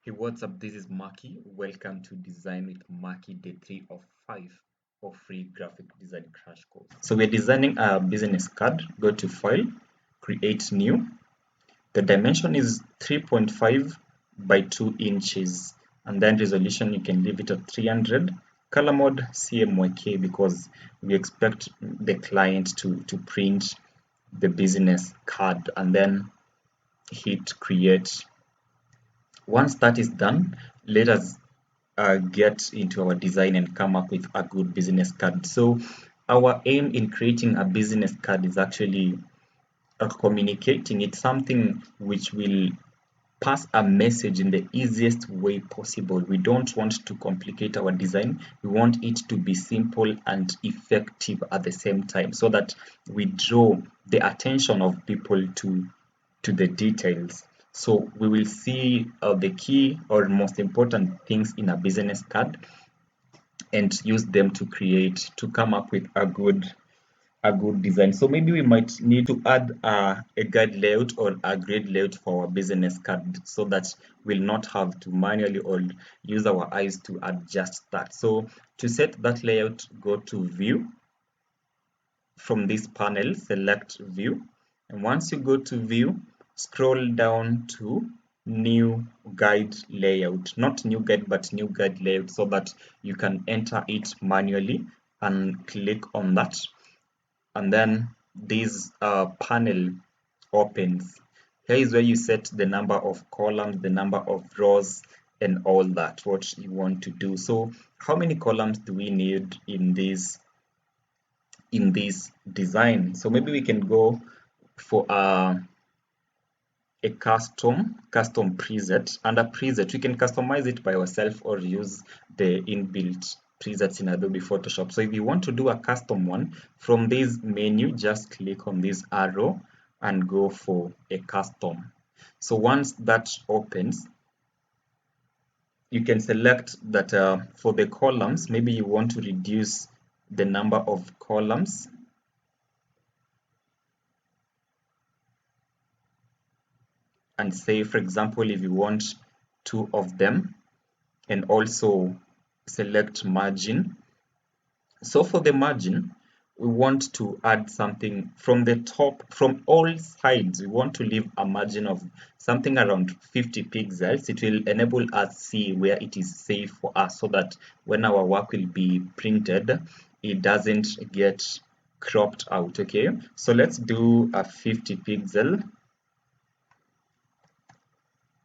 Hey, what's up? This is Markie. Welcome to Design with Markie, day 3 of 5 of free graphic design crash course. So we're designing a business card. Go to File, Create New. The dimension is 3.5 by 2 inches, and then resolution you can leave it at 300. Color mode CMYK because we expect the client to print the business card, and then hit Create. Once that is done, let us get into our design and come up with a good business card. So our aim in creating a business card is actually communicating. It's something which will pass a message in the easiest way possible. We don't want to complicate our design. We want it to be simple and effective at the same time so that we draw the attention of people to the details. So we will see the key or most important things in a business card and use them to come up with a good design. So maybe we might need to add a guide layout or a grid layout for our business card so that we'll not have to manually or use our eyes to adjust that. So to set that layout, go to View. From this panel, select View, and once you go to View, scroll down to New Guide Layout. Not New Guide, but New Guide Layout, so that you can enter it manually and click on that. And then this panel opens. Here is where you set the number of columns, the number of rows, and all that, what you want to do. So how many columns do we need in this design? So maybe we can go for a custom preset. Under preset, we can customize it by ourselves or use the inbuilt presets in Adobe Photoshop. So if you want to do a custom one, from this menu, just click on this arrow and go for a custom. So once that opens, you can select that for the columns, maybe you want to reduce the number of columns. And say, for example, if you want 2 of them, and also select margin. So for the margin, we want to add something from the top, from all sides. We want to leave a margin of something around 50 pixels. It will enable us see where it is safe for us so that when our work will be printed, it doesn't get cropped out. Okay, so let's do a 50 pixel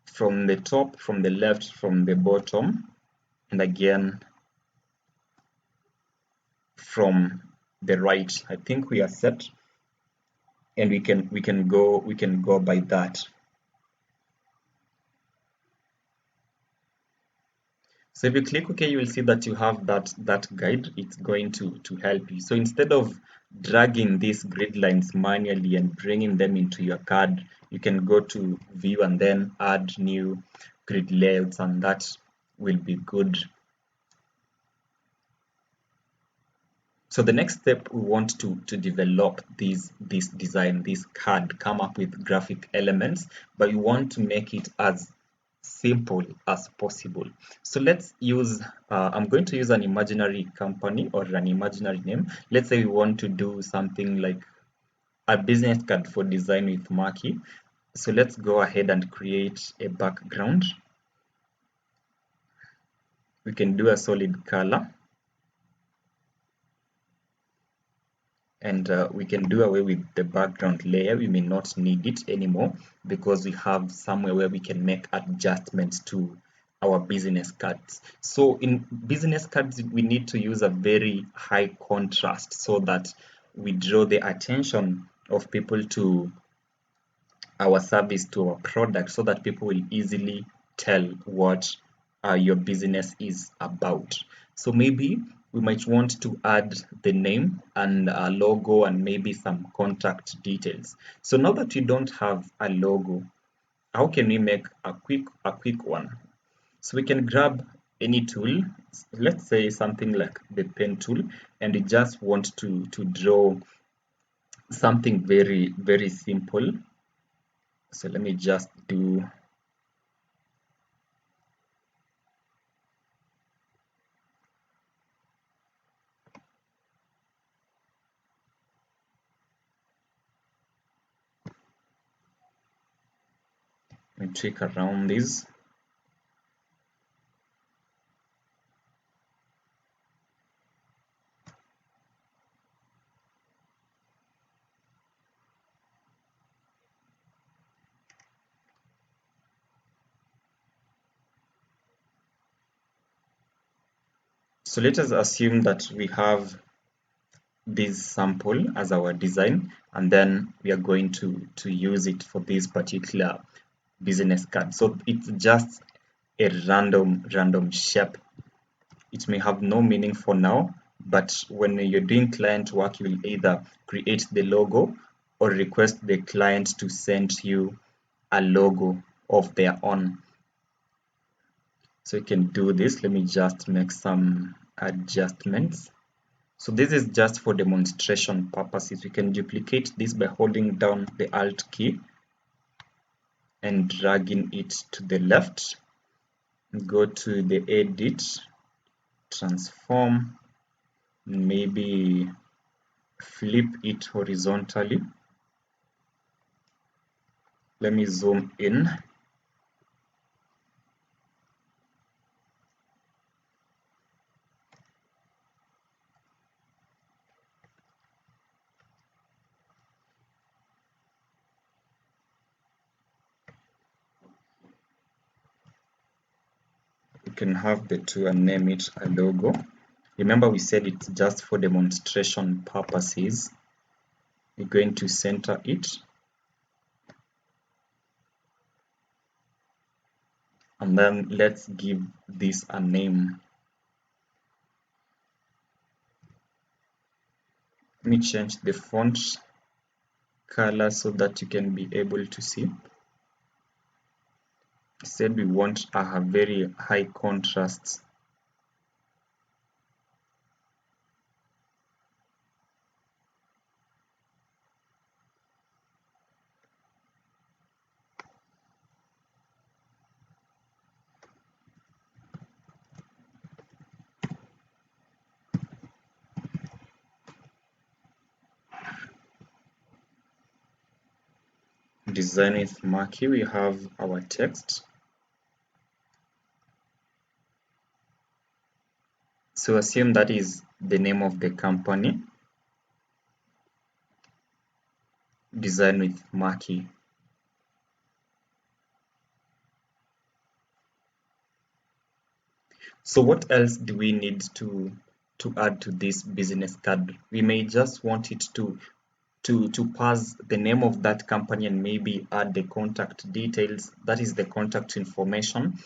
from the top, from the left, from the bottom, and again from the right. I think we are set, and we can go by that. So if you click OK, you will see that you have that guide. It's going to help you. So instead of dragging these grid lines manually and bringing them into your card, you can go to View and then add new grid layouts, and that will be good. So the next step, we want to develop this design, this card, come up with graphic elements, but we want to make it as simple as possible. So let's use, I'm going to use an imaginary company or an imaginary name. Let's say we want to do something like a business card for Design with Markie. So let's go ahead and create a background. We can do a solid color. And we can do away with the background layer. We may not need it anymore because we have somewhere where we can make adjustments to our business cards. So in business cards, we need to use a very high contrast so that we draw the attention of people to our service, to our product, so that people will easily tell what your business is about. So maybe we might want to add the name and a logo and maybe some contact details. So now that we don't have a logo, how can we make a quick one? So we can grab any tool, let's say something like the pen tool, and we just want to draw something very simple. So let me just do Let me tweak around this. So let us assume that we have this sample as our design, and then we are going to use it for this particular business card. So it's just a random shape. It may have no meaning for now, but when you're doing client work, you will either create the logo or request the client to send you a logo of their own. So you can do this. Let me just make some adjustments. So this is just for demonstration purposes. We can duplicate this by holding down the Alt key and dragging it to the left. Go to the edit, transform, maybe flip it horizontally. Let me zoom in. You can have the two and name it a logo. Remember, we said it's just for demonstration purposes. We're going to center it. And then let's give this a name. Let me change the font color so that you can be able to see. Said we want a very high contrast. Design with Markie, we have our text. So assume that is the name of the company. Design with Markie. So what else do we need to add to this business card? We may just want it to pass the name of that company and maybe add the contact details, that is the contact information,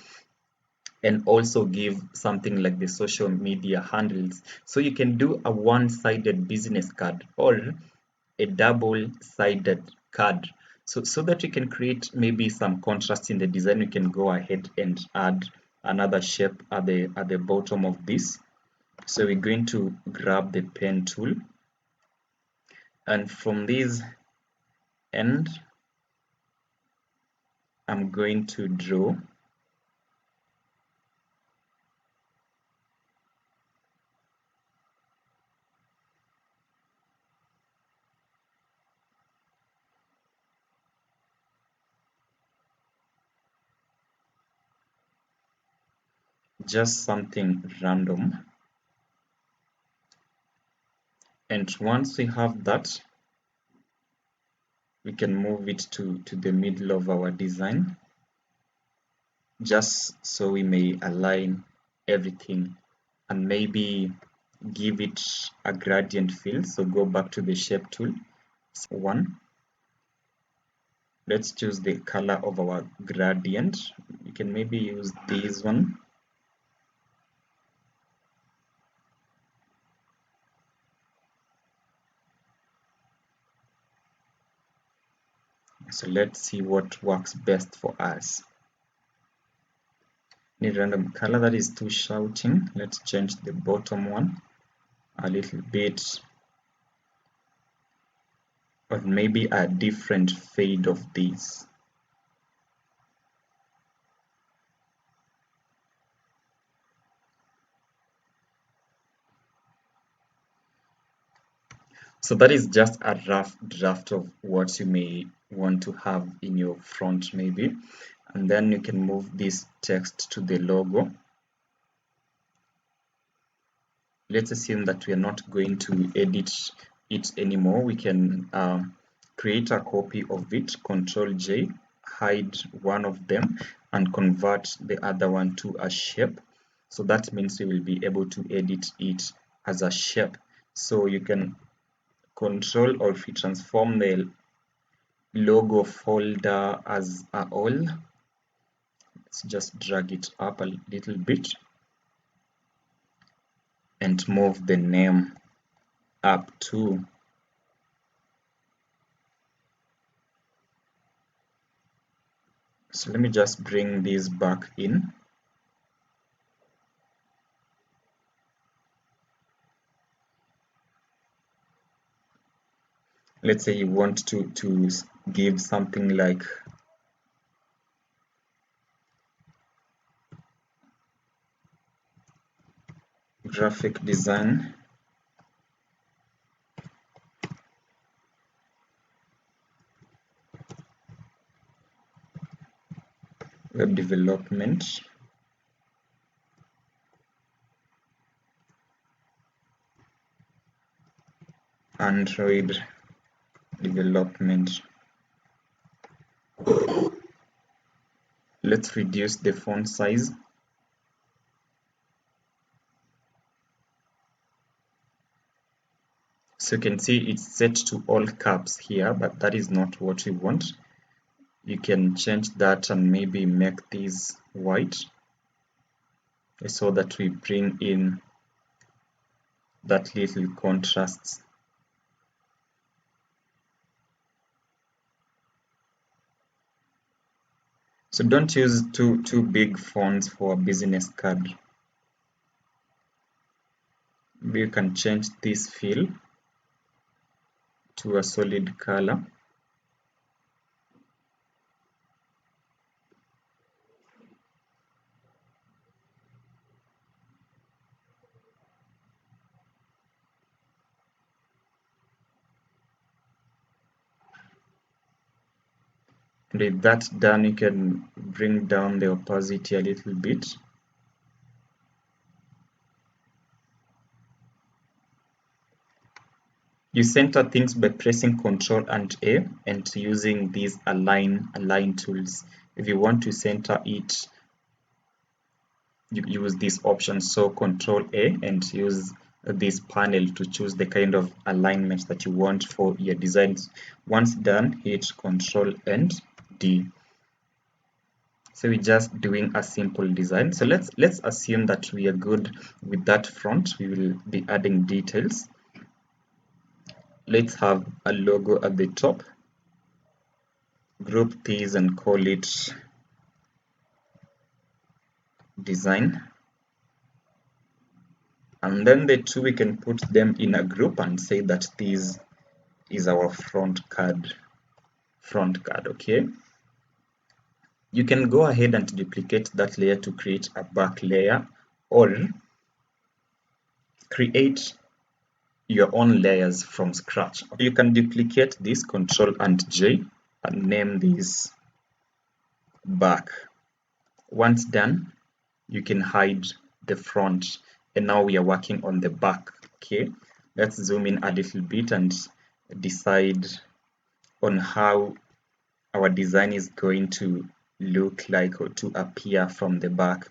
and also give something like the social media handles. So you can do a one-sided business card or a double-sided card. So that you can create maybe some contrast in the design, we can go ahead and add another shape at the bottom of this. So we're going to grab the pen tool, and from this end I'm going to draw just something random. And once we have that, we can move it to the middle of our design, just so we may align everything and maybe give it a gradient fill. So go back to the shape tool, one. Let's choose the color of our gradient. You can maybe use this one. So let's see what works best for us. Need random color that is too shouting. Let's change the bottom one a little bit, or maybe a different fade of this. So that is just a rough draft of what you may want to have in your front maybe. and then you can move this text to the logo. Let's assume that we are not going to edit it anymore. We can create a copy of it, Control J, hide one of them, and convert the other one to a shape. So that means we will be able to edit it as a shape. So you can control, or if you transform the logo folder as a all, let's just drag it up a little bit and move the name up too. So let me just bring this back in. Let's say you want to give something like graphic design, web development, Android development. Let's reduce the font size. So you can see it's set to all caps here, but that is not what we want. You can change that and maybe make these white so that we bring in that little contrast. So don't use too big fonts for a business card. Maybe you can change this fill to a solid color. And with that done, you can bring down the opacity a little bit. You center things by pressing Ctrl and A and using these align tools. If you want to center it, you use this option. So Ctrl A and use this panel to choose the kind of alignment that you want for your designs. Once done, hit Ctrl and D. So we're just doing a simple design. So let's assume that we are good with that front. We will be adding details. Let's have a logo at the top. Group these and call it design. And then the two, we can put them in a group and say that this is our front card, okay? You can go ahead and duplicate that layer to create a back layer, or create your own layers from scratch. You can duplicate this, Control and J, and name this back. Once done, you can hide the front, and now we are working on the back. Okay, let's zoom in a little bit and decide on how our design is going to look like or to appear from the back.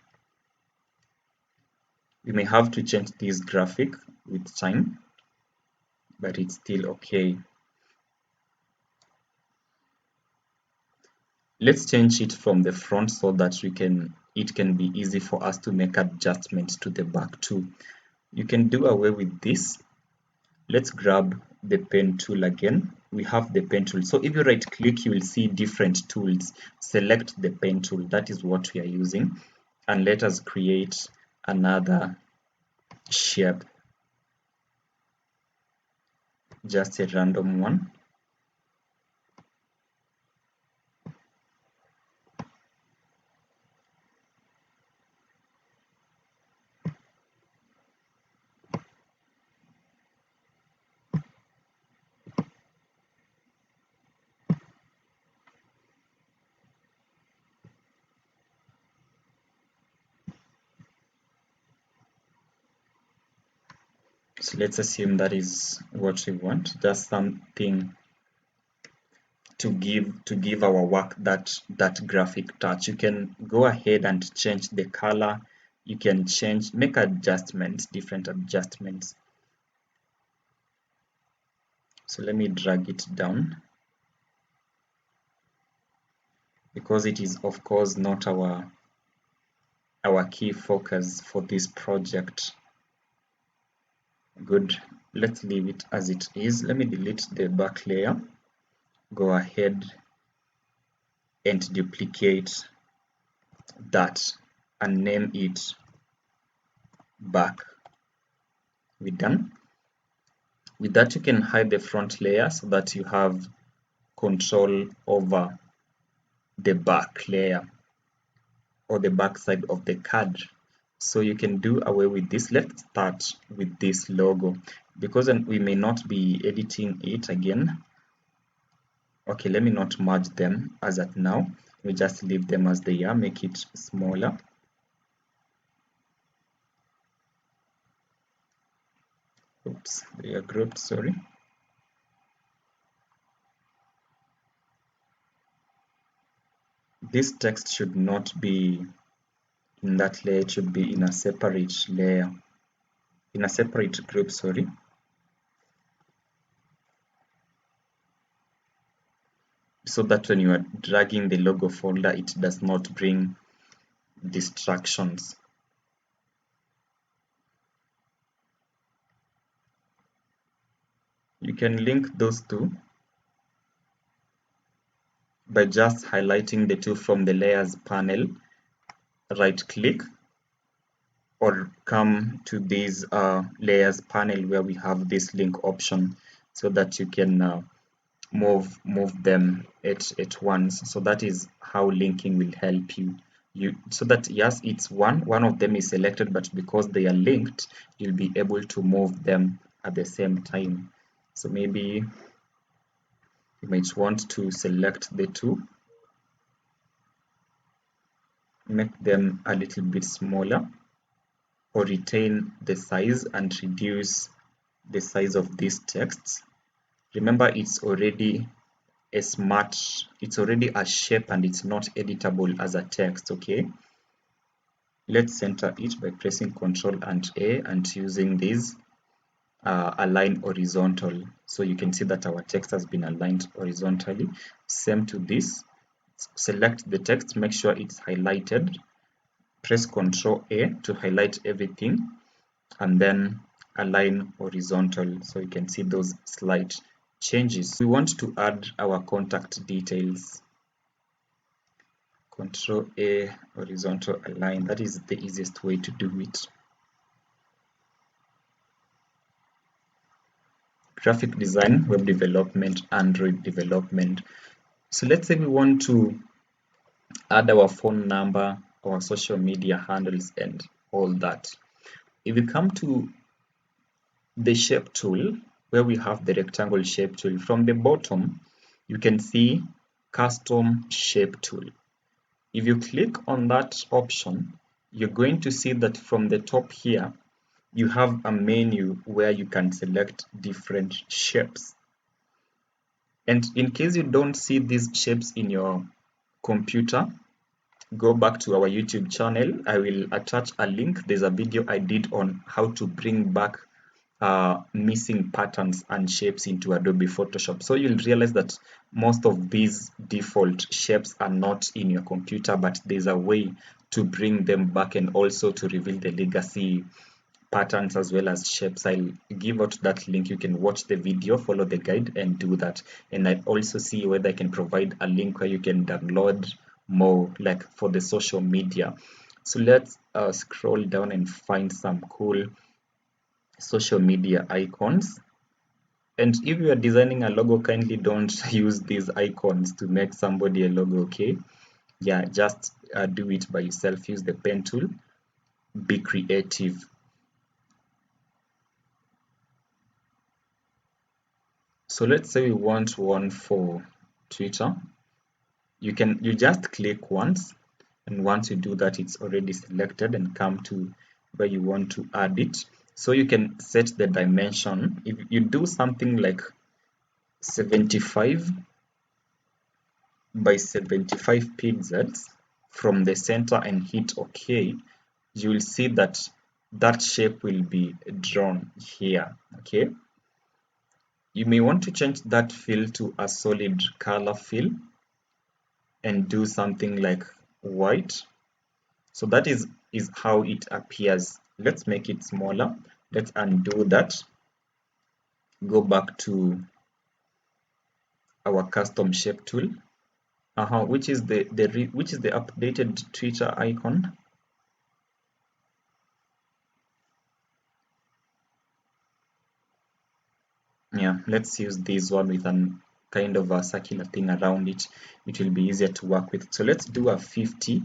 We may have to change this graphic with time, but it's still okay. Let's change it from the front so that it can be easy for us to make adjustments to the back too. You can do away with this. Let's grab the pen tool again. We have the pen tool. So if you right click, you will see different tools. Select the pen tool. That is what we are using. And let us create another shape. Just a random one. So let's assume that is what we want, just something to give our work that graphic touch. You can go ahead and change the color. You can make adjustments, different adjustments. So let me drag it down, because it is of course not our key focus for this project. Good, let's leave it as it is. Let me delete the back layer, go ahead and duplicate that and name it back. We're done. With that, you can hide the front layer so that you have control over the back layer or the back side of the card. So you can do away with this. Let's start with this logo, because we may not be editing it again. Okay, let me not merge them as at now. We just leave them as they are, make it smaller. Oops, they are grouped, sorry. This text should not be in that layer, it should be in a separate layer, in a separate group, sorry. So that when you are dragging the logo folder, it does not bring distractions. You can link those two by just highlighting the two from the layers panel, right click, or come to this layers panel where we have this link option, so that you can move them at once. So that is how linking will help you. So that yes, it's one of them is selected, but because they are linked, you'll be able to move them at the same time. So maybe you might want to select the two, make them a little bit smaller, or retain the size and reduce the size of these texts. Remember, it's already it's already a shape and it's not editable as a text. Okay, let's center it by pressing Ctrl and A and using this align horizontal, so you can see that our text has been aligned horizontally. Same to this, select the text, make sure it's highlighted, press Ctrl A to highlight everything, and then align horizontal, so you can see those slight changes. We want to add our contact details. Ctrl A, horizontal align, that is the easiest way to do it. Graphic design, web development, Android development. So let's say we want to add our phone number, our social media handles, and all that. If we come to the shape tool, where we have the rectangle shape tool, from the bottom you can see custom shape tool. If you click on that option, you're going to see that from the top here you have a menu where you can select different shapes. And in case you don't see these shapes in your computer, go back to our YouTube channel. I will attach a link. There's a video I did on how to bring back missing patterns and shapes into Adobe Photoshop. So you'll realize that most of these default shapes are not in your computer, but there's a way to bring them back and also to reveal the legacy patterns as well as shapes. I'll give out that link. You can watch the video, follow the guide, and do that. And I also see whether I can provide a link where you can download more, like for the social media. So let's scroll down and find some cool social media icons. And if you are designing a logo, kindly don't use these icons to make somebody a logo. Okay, yeah, just do it by yourself. Use the pen tool, be creative. So let's say we want one for Twitter. You just click once, and once you do that, it's already selected, and come to where you want to add it. So you can set the dimension. If you do something like 75 by 75 pixels from the center and hit OK, you will see that that shape will be drawn here. Okay, you may want to change that fill to a solid color fill and do something like white. So that is how it appears. Let's make it smaller. Let's undo that. Go back to our custom shape tool. Which is the updated Twitter icon? Yeah, let's use this one with an kind of a circular thing around it. It will be easier to work with. So let's do a 50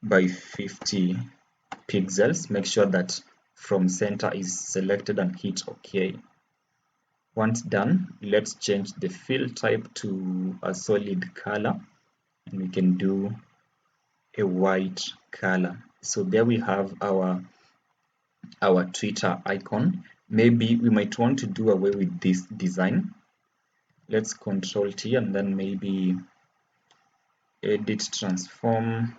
by 50 pixels. Make sure that from center is selected and hit OK. Once done, let's change the fill type to a solid color, and we can do a white color. So there we have our Twitter icon. Maybe we might want to do away with this design. Let's Control T and then maybe edit, transform,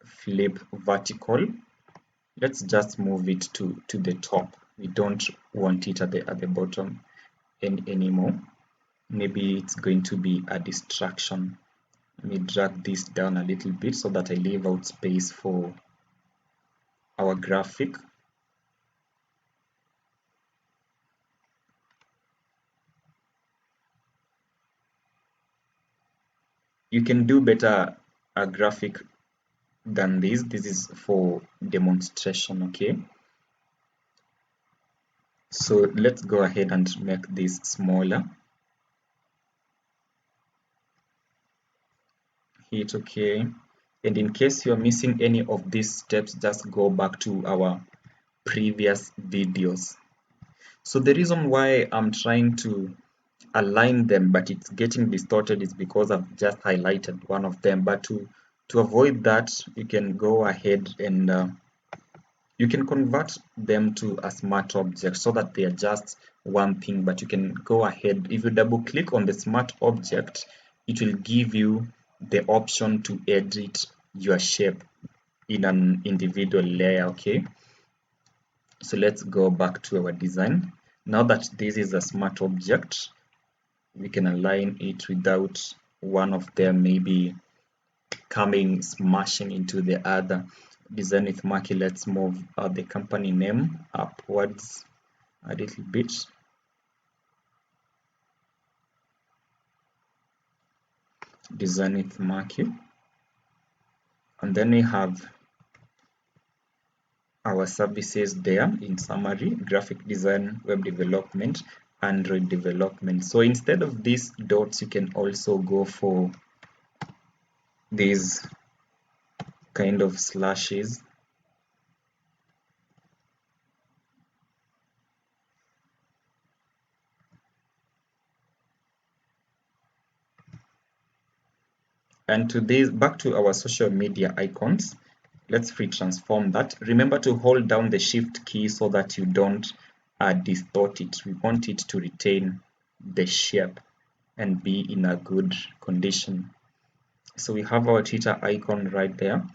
flip vertical. Let's just move it to the top. We don't want it at the bottom anymore. Maybe it's going to be a distraction. Let me drag this down a little bit so that I leave out space for our graphic. You can do better a graphic than this. This is for demonstration, okay? So let's go ahead and make this smaller. Hit OK. And in case you're missing any of these steps, just go back to our previous videos. So the reason why I'm trying to align them but it's getting distorted is because I've just highlighted one of them. But to avoid that, you can go ahead and you can convert them to a smart object so that they are just one thing. But you can go ahead, if you double click on the smart object, it will give you the option to edit your shape in an individual layer. Okay, so let's go back to our design. Now that this is a smart object, we can align it without one of them maybe coming smashing into the other. Design with Markie. Let's move the company name upwards a little bit. Design with Markie. And then we have our services there in summary: graphic design, web development, Android development. So instead of these dots, you can also go for these kind of slashes. And to this, back to our social media icons, let's free transform that. Remember to hold down the shift key so that you don't distort it. We want it to retain the shape and be in a good condition. So we have our Twitter icon right there.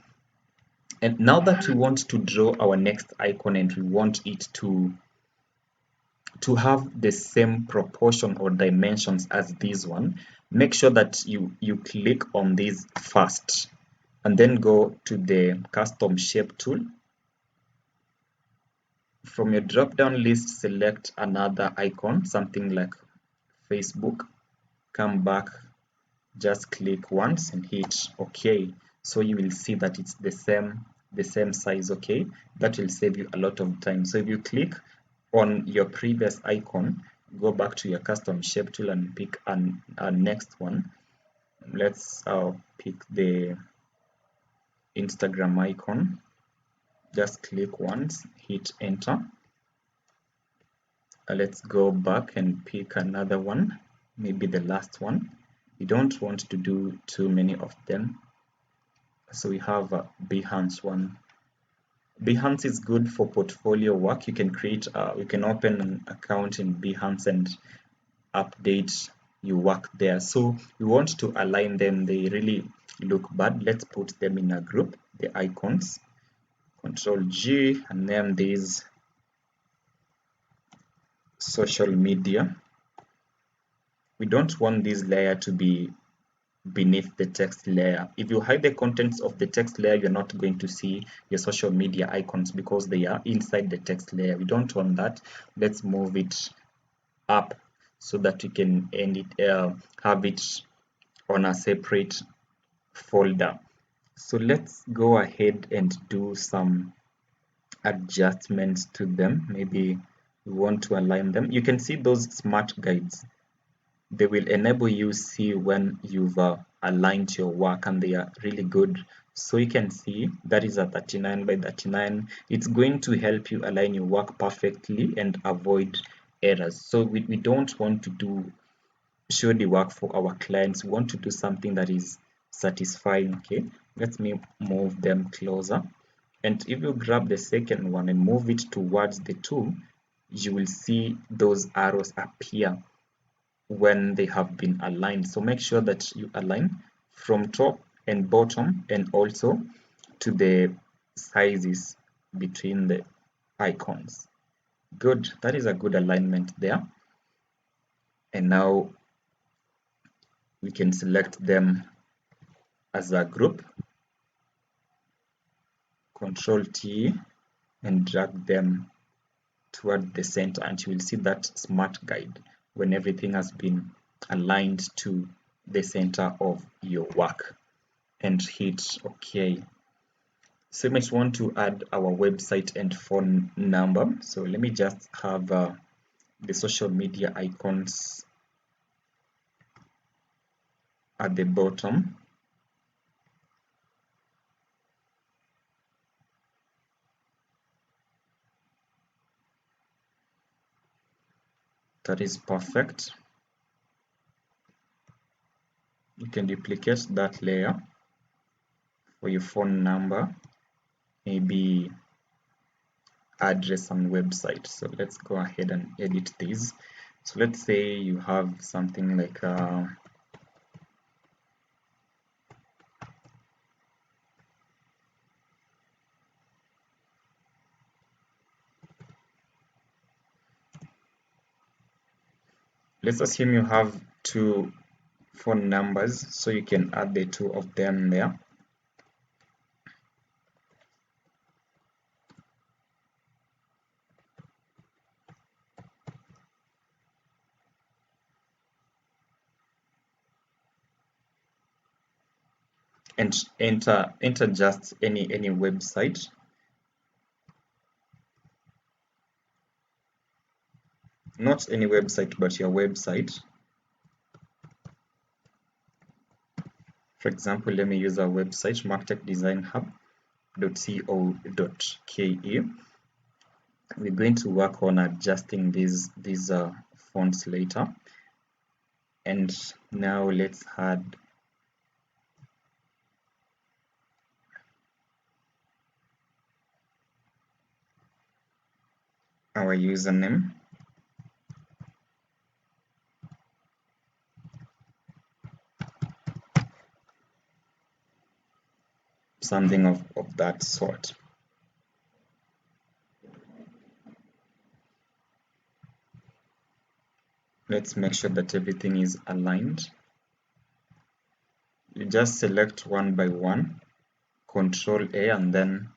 And now that we want to draw our next icon and we want it to have the same proportion or dimensions as this one, make sure that you click on this first and then go to the custom shape tool. From your drop down list, select another icon, something like Facebook. Come back, just click once and hit OK. So you will see that it's the same size. Okay, that will save you a lot of time. So if you click on your previous icon, go back to your custom shape tool and pick a next one. Let's pick the Instagram icon. Just click once, hit enter. Let's go back and pick another one, maybe the last one. We don't want to do too many of them, so we have a Behance one. Behance is good for portfolio work. You can create, you can open an account in Behance and update your work there. So we want to align them. They really look bad. Let's put them in a group, the icons. Control G and name these social media. We don't want this layer to be beneath the text layer. If you hide the contents of the text layer, you're not going to see your social media icons because they are inside the text layer. We don't want that. Let's move it up so that we can have it on a separate folder. So let's go ahead and do some adjustments to them. Maybe we want to align them. You can see those smart guides. They will enable you see when you've aligned your work, and they are really good. So you can see that is a 39 by 39. It's going to help you align your work perfectly and avoid errors. So we don't want to do shoddy work for our clients. We want to do something that is satisfying. Okay, let me move them closer. And if you grab the second one and move it towards the two, you will see those arrows appear when they have been aligned. So make sure that you align from top and bottom, and also to the sizes between the icons. Good, that is a good alignment there. And now we can select them as a group, Control T, and drag them toward the center, and you will see that smart guide when everything has been aligned to the center of your work, and hit OK. So you might want to add our website and phone number. So let me just have the social media icons at the bottom. That is perfect. You can duplicate that layer for your phone number, maybe address and website. So let's go ahead and edit these. So let's say you have something like let's assume you have two phone numbers, so you can add the two of them there. And enter just any website. Not any website, but your website. For example, let me use our website, marktechdesignhub.co.ke. We're going to work on adjusting these fonts later. And now let's add our username. Something of that sort. Let's make sure that everything is aligned. You just select one by one, Control A, and then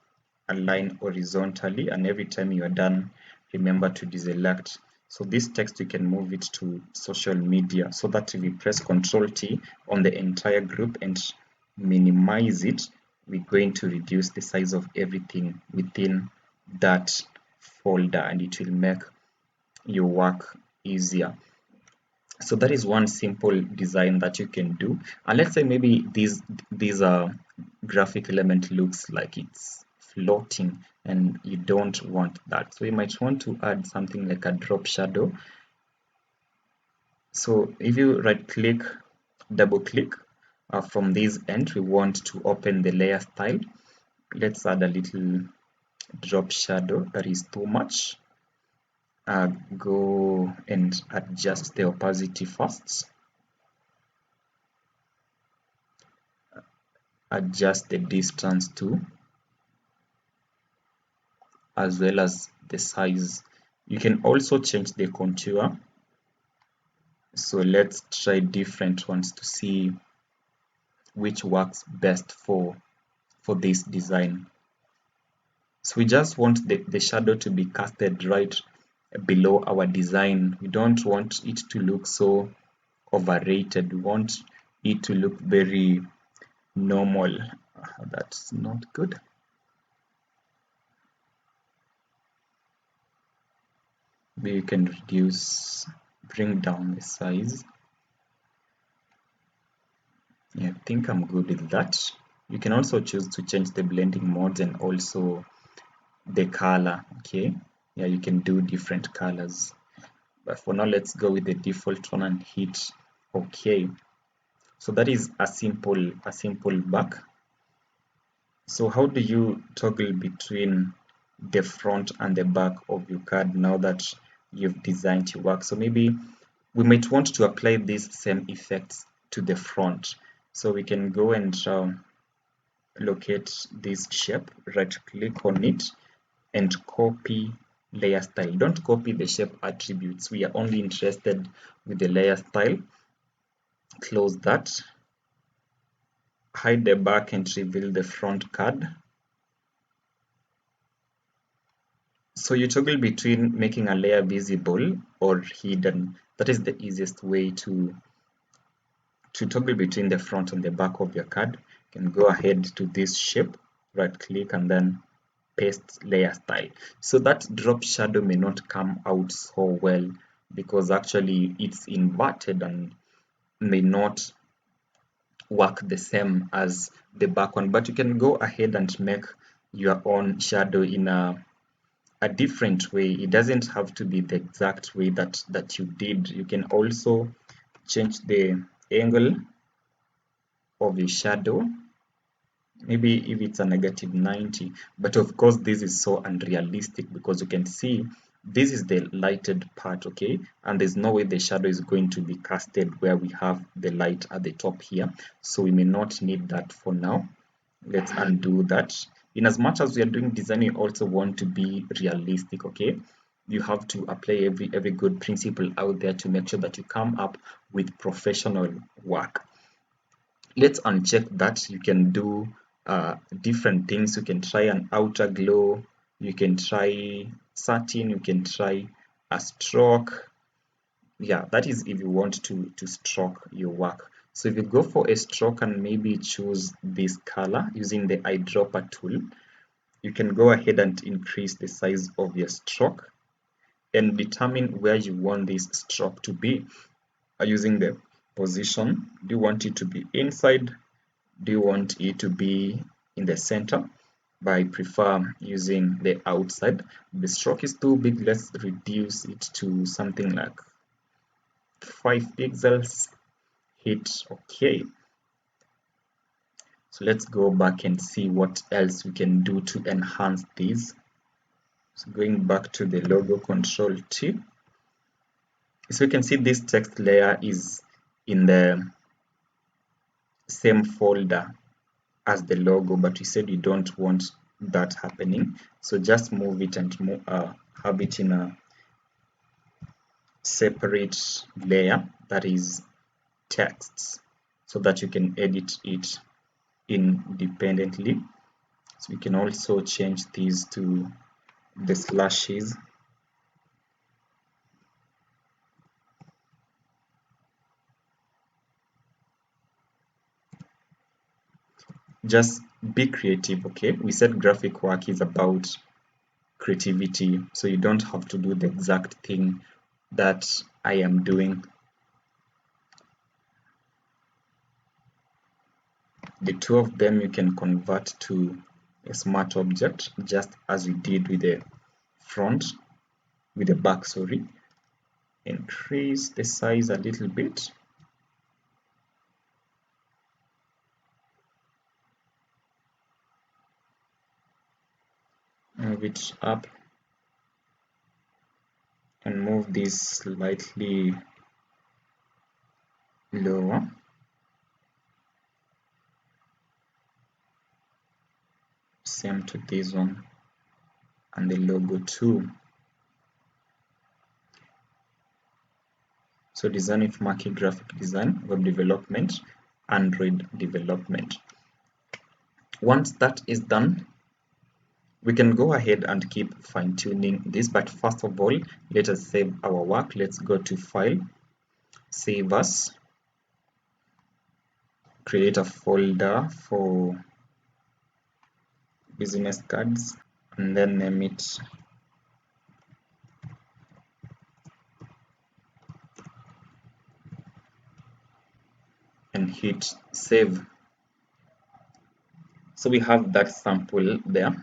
align horizontally, and every time you are done, remember to deselect. So this text, you can move it to social media, so that if we press Control T on the entire group and minimize it, we're going to reduce the size of everything within that folder, and it will make your work easier. So that is one simple design that you can do. And let's say maybe this graphic element looks like it's floating, and you don't want that. So you might want to add something like a drop shadow. So if you right click, double click from this end, we want to open the layer style. Let's add a little drop shadow that is too much. Go and adjust the opacity first. Adjust the distance too, as well as the size. You can also change the contour. So let's try different ones to see which works best for this design. So we just want the shadow to be casted right below our design. We don't want it to look so overrated. We want it to look very normal. That's not good. Maybe you can bring down the size. Yeah, I think I'm good with that. You can also choose to change the blending modes and also the color. Okay, yeah, you can do different colors, but for now let's go with the default one and hit OK. So that is a simple back. So how do you toggle between the front and the back of your card now that you've designed your work? So maybe we might want to apply these same effects to the front. So we can go and locate this shape, right click on it and copy layer style. Don't copy the shape attributes. We are only interested with the layer style. Close that. Hide the back and reveal the front card. So you toggle between making a layer visible or hidden. That is the easiest way to toggle between the front and the back of your card. You can go ahead to this shape, right click and then paste layer style. So that drop shadow may not come out so well because actually it's inverted and may not work the same as the back one, but you can go ahead and make your own shadow in a different way. It doesn't have to be the exact way that you did. You can also change the angle of your shadow, maybe if it's a -90, but of course this is so unrealistic because you can see this is the lighted part, okay, and there's no way the shadow is going to be casted where we have the light at the top here, so we may not need that for now. Let's undo that. In as much as we are doing design, we also want to be realistic, okay. You have to apply every good principle out there to make sure that you come up with professional work. Let's uncheck that. You can do different things. You can try an outer glow, you can try satin, you can try a stroke. Yeah, that is if you want to stroke your work. So if you go for a stroke and maybe choose this color using the eyedropper tool, you can go ahead and increase the size of your stroke and determine where you want this stroke to be using the position. Do you want it to be inside? Do you want it to be in the center? But I prefer using the outside. The stroke is too big. Let's reduce it to something like 5 pixels. Hit OK. So let's go back and see what else we can do to enhance these. So going back to the logo, Control T. So you can see this text layer is in the same folder as the logo, but we said we don't want that happening. So just move it and have it in a separate layer that is texts so that you can edit it independently. So we can also change these to the slashes. Just be creative, okay? We said graphic work is about creativity, so you don't have to do the exact thing that I am doing. The two of them you can convert to a smart object just as we did with the front, with the back, sorry. Increase the size a little bit. move it up and move this slightly lower. Same to this one, and the logo too. So design with Markie graphic design, web development, Android development. Once that is done, we can go ahead and keep fine-tuning this, but first of all, let us save our work. Let's go to File, Save As, create a folder for business cards, and then name it and hit save. So we have that sample there.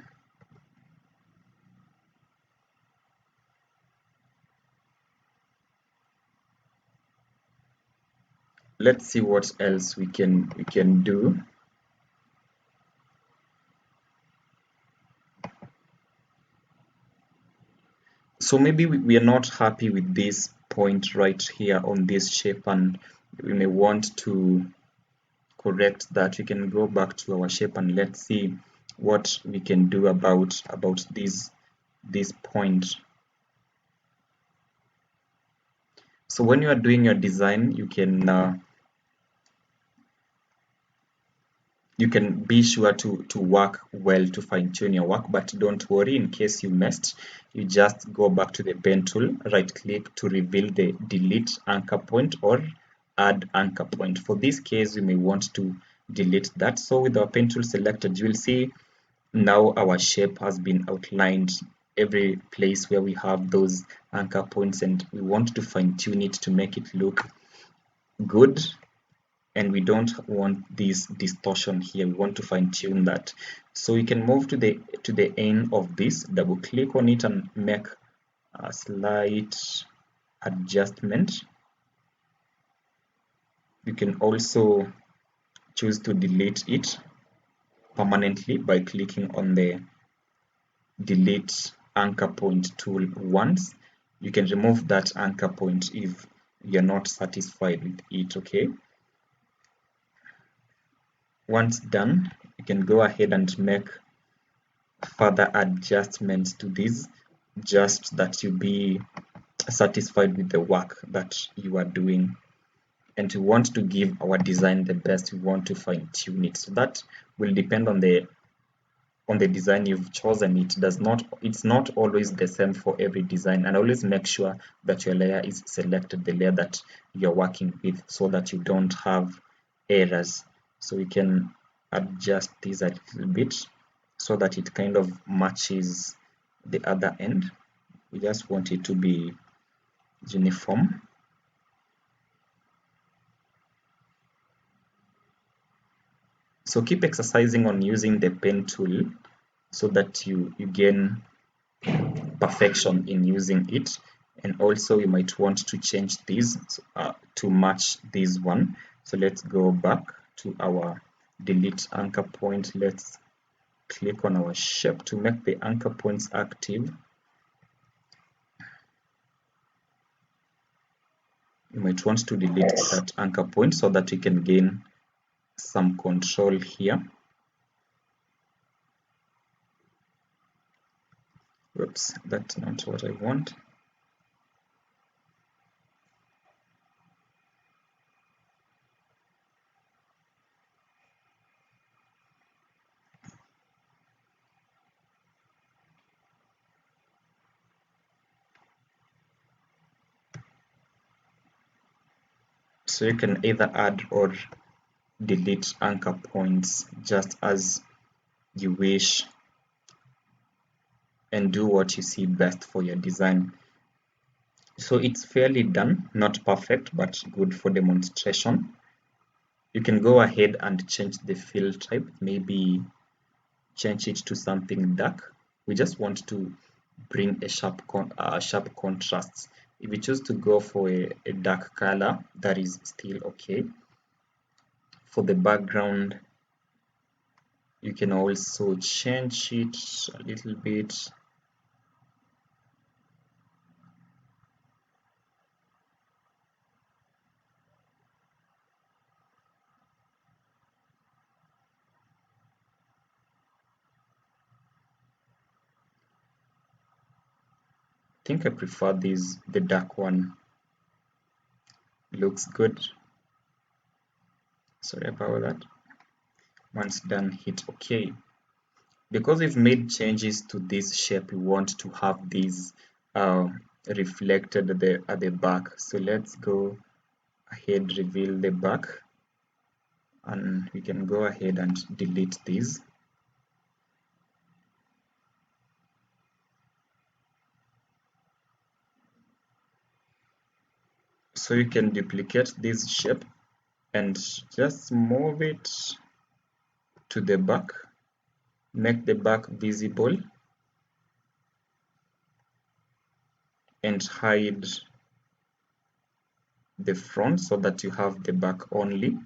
Let's see what else we can do. So maybe we are not happy with this point right here on this shape, and we may want to correct that. We can go back to our shape and let's see what we can do about this point. So when you are doing your design, you can be sure to work well, to fine-tune your work, but don't worry, in case you missed, you just go back to the pen tool, right click to reveal the delete anchor point or add anchor point. For this case, we may want to delete that. So with our pen tool selected, you will see now our shape has been outlined every place where we have those anchor points, and we want to fine-tune it to make it look good. And we don't want this distortion here, we want to fine-tune that. So we can move to the end of this, double click on it and make a slight adjustment. You can also choose to delete it permanently by clicking on the delete anchor point tool once. You can remove that anchor point if you're not satisfied with it. Okay, once done, you can go ahead and make further adjustments to this, just that you be satisfied with the work that you are doing. And we want to give our design the best, we want to fine-tune it. So that will depend on the design you've chosen. It's not always the same for every design, and always make sure that your layer is selected, the layer that you're working with, so that you don't have errors. So we can adjust this a little bit so that it kind of matches the other end. We just want it to be uniform. So keep exercising on using the pen tool so that you gain perfection in using it. And also you might want to change this to match this one. So let's go back to our delete anchor point. Let's click on our shape to make the anchor points active. You might want to delete that anchor point so that you can gain some control here. Whoops, that's not what I want. So you can either add or delete anchor points just as you wish, and do what you see best for your design. So it's fairly done, not perfect, but good for demonstration. You can go ahead and change the fill type, maybe change it to something dark. We just want to bring a sharp contrast. If you choose to go for a dark color, that is still okay. For the background, you can also change it a little bit. think I prefer this, the dark one. Looks good. Sorry about that. Once done, hit OK. Because we've made changes to this shape, we want to have these reflected at the back. So let's go ahead, reveal the back, and we can go ahead and delete these. So you can duplicate this shape and just move it to the back, make the back visible, and hide the front so that you have the back only.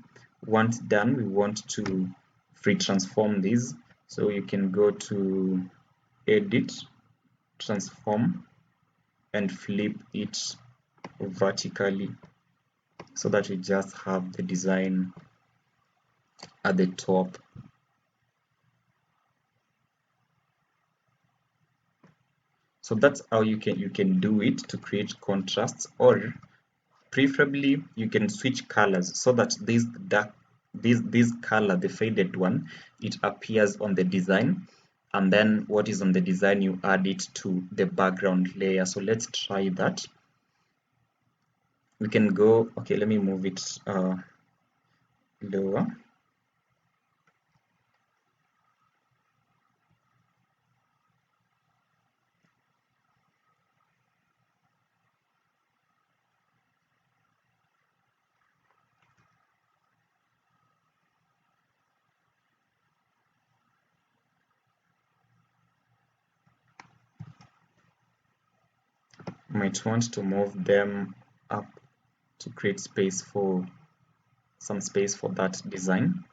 Once done, we want to free transform this, so you can go to edit, transform, and flip it vertically so that we just have the design at the top. So that's how you can do it to create contrasts, or preferably you can switch colors so that this color, the faded one, it appears on the design, and then what is on the design you add it to the background layer. So let's try that. We can go, okay, let me move it lower. Might want to move them up to create space for some space for that design.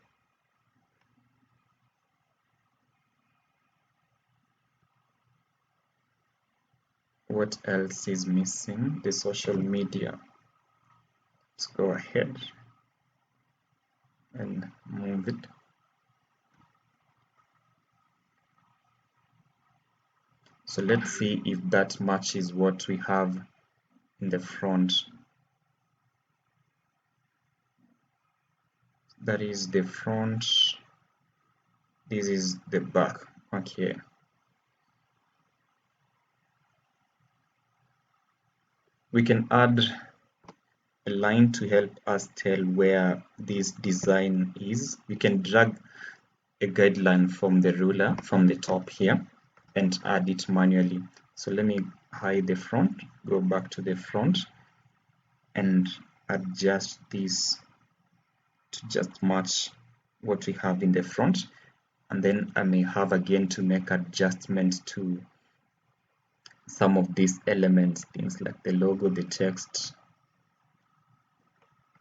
What else is missing? The social media. Let's go ahead and move it. So let's see if that matches what we have in the front. That is the front. This is the back. Okay. We can add a line to help us tell where this design is. We can drag a guideline from the ruler from the top here and add it manually. So let me hide the front, go back to the front, and adjust this to just match what we have in the front. And then I may have again to make adjustments to some of these elements, things like the logo, the text,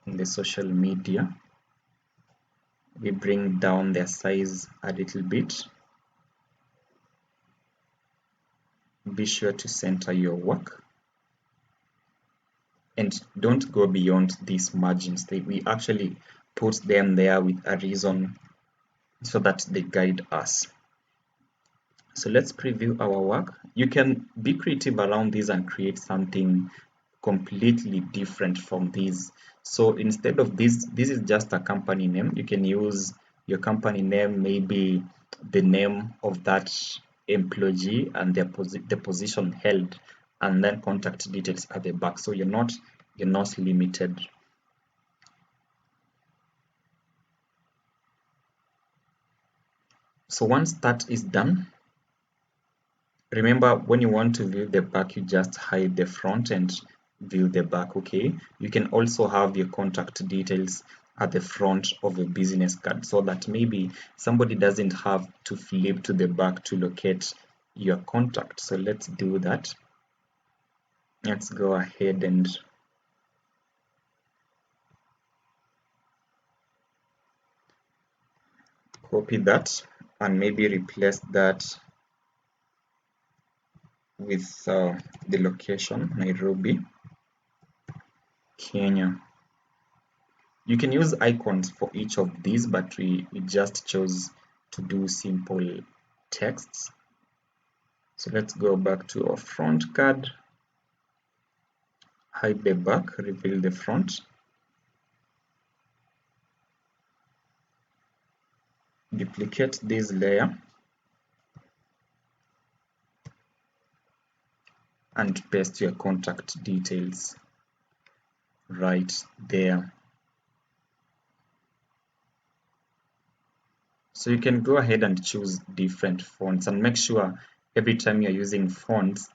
and the social media. We bring down their size a little bit. Be sure to center your work, and don't go beyond these margins. We actually put them there with a reason so that they guide us. So let's preview our work. You can be creative around this and create something completely different from this. So instead of this is just a company name. You can use your company name, maybe the name of that employee and the position held, and then contact details at the back. So you're not limited. So once that is done, remember, when you want to view the back, you just hide the front and view the back. Okay, you can also have your contact details at the front of a business card so that maybe somebody doesn't have to flip to the back to locate your contact. So let's do that. Let's go ahead and copy that and maybe replace that with the location, Nairobi, Kenya. You can use icons for each of these, but we just chose to do simple texts. So let's go back to our front card. hide the back, reveal the front, duplicate this layer and paste your contact details right there. So you can go ahead and choose different fonts and make sure every time you're using fonts,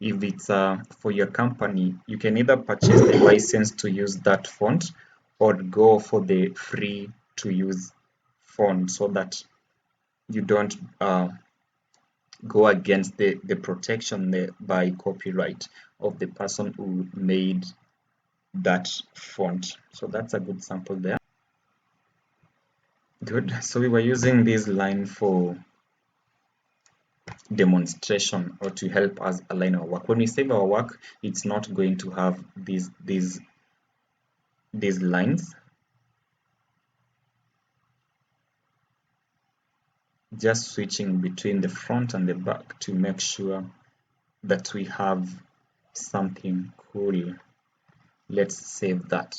if it's for your company, you can either purchase the license to use that font or go for the free to use font so that you don't go against the protection by copyright of the person who made that font. So that's a good sample there. Good. So we were using this line for demonstration or to help us align our work. When we save our work, it's not going to have these lines. Just switching between the front and the back to make sure that we have something cool. Let's save that.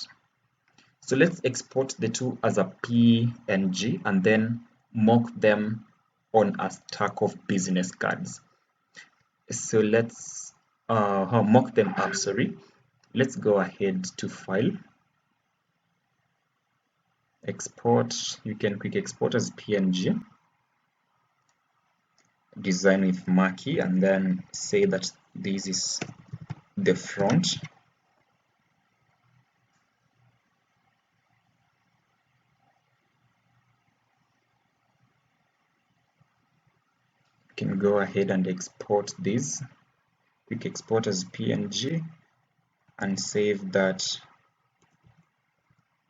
So let's export the two as a PNG and then mock them on a stack of business cards. So let's mock them up, sorry. Let's go ahead to File, Export. You can quick export as PNG, design with Markie, and then say that this is the front. You can go ahead and export this, quick export as PNG, and save that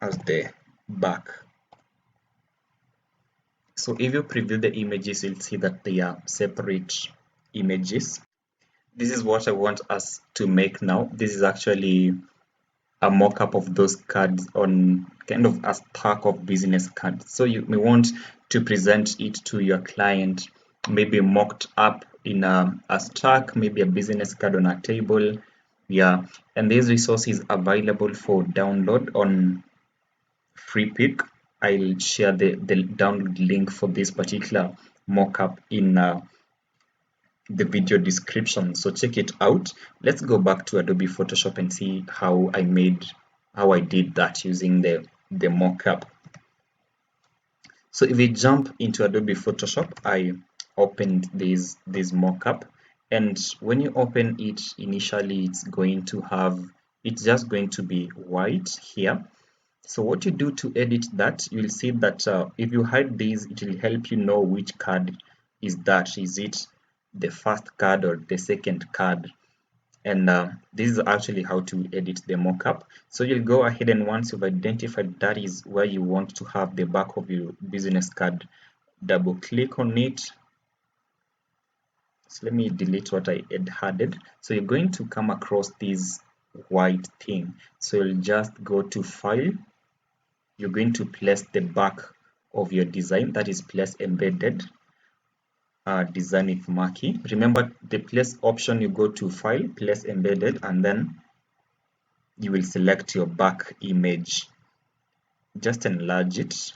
as the back. So if you preview the images, you'll see that they are separate images. This is what I want us to make now. This is actually a mock-up of those cards on kind of a stack of business cards. So you may want to present it to your client, maybe mocked up in a stack, maybe a business card on a table. Yeah, and this resource is available for download on FreePic. I'll share the download link for this particular mockup in the video description, so check it out. Let's go back to Adobe Photoshop and see how I did that using the mockup. So if we jump into Adobe Photoshop, I opened this mockup, and when you open it, initially it's just going to be white here. So what you do to edit that, you'll see that if you hide these, it will help you know which card is that. Is it the first card or the second card? And this is actually how to edit the mockup. So you'll go ahead, and once you've identified that is where you want to have the back of your business card, double click on it. So let me delete what I had added. So you're going to come across this white thing. So you'll just go to File. You're going to place the back of your design, that is place embedded, design with Markie. Remember the place option, you go to File, place embedded, and then you will select your back image. Just enlarge it.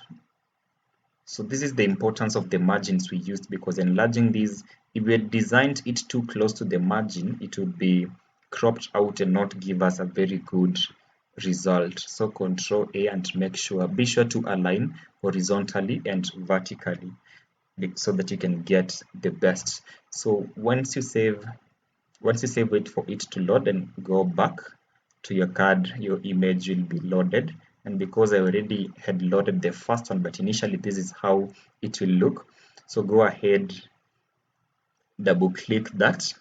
So this is the importance of the margins we used, because enlarging these, if we had designed it too close to the margin, it would be cropped out and not give us a very good result. So Control A and be sure to align horizontally and vertically so that you can get the best. So once you save it for it to load and go back to your card, your image will be loaded. And because I already had loaded the first one, but initially this is how it will look. So go ahead, double click that,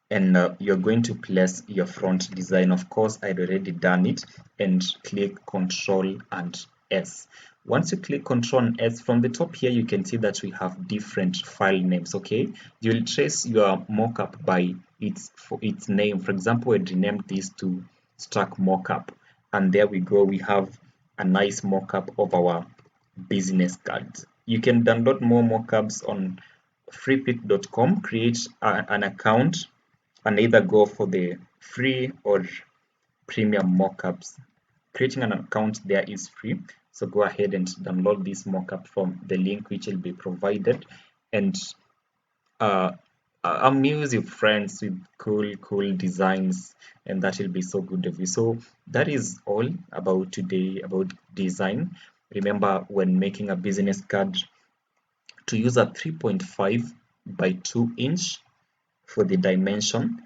and you're going to place your front design. Of course, I'd already done it, and click Control and S. Once you click Control and S, from the top here you can see that we have different file names. Okay, you'll trace your mockup by its name. For example, I renamed this to Stack Mockup, and there we go, we have a nice mockup of our business cards. You can download more mockups on freepik.com, create an account, and either go for the free or premium mockups. Creating an account there is free, so go ahead and download this mockup from the link which will be provided, and uh, amuse your friends with cool designs, and that will be so good of you. So that is all about today about design. Remember, when making a business card, to use a 3.5 by 2 inch for the dimension,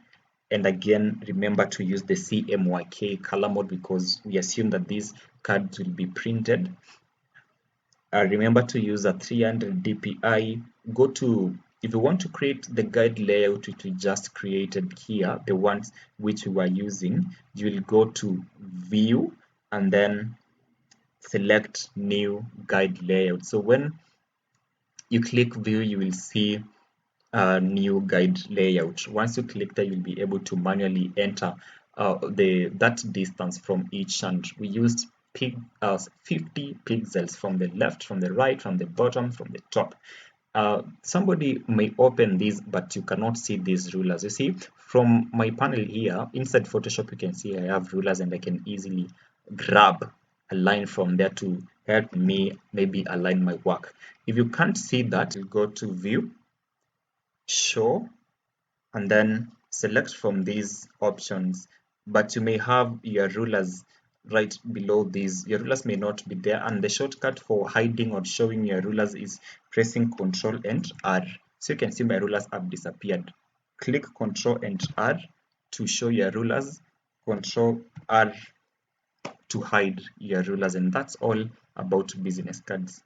and again remember to use the CMYK color mode because we assume that these cards will be printed. Remember to use a 300 dpi. Go to, if you want to create the guide layout which we just created here, the ones which we were using, you will go to view and then select new guide layout. So when you click view, you will see a new guide layout. Once you click that, you'll be able to manually enter that distance from each, and we used 50 pixels from the left, from the right, from the bottom, from the top. Somebody may open this, but you cannot see these rulers. You see, from my panel here inside Photoshop, you can see I have rulers, and I can easily grab a line from there to help me maybe align my work. If you can't see that, you go to view, show, and then select from these options, but you may have your rulers right below these. Your rulers may not be there, and the shortcut for hiding or showing your rulers is pressing Ctrl and R. So you can see my rulers have disappeared. Click Ctrl and R to show your rulers, Ctrl R to hide your rulers, and that's all about business cards.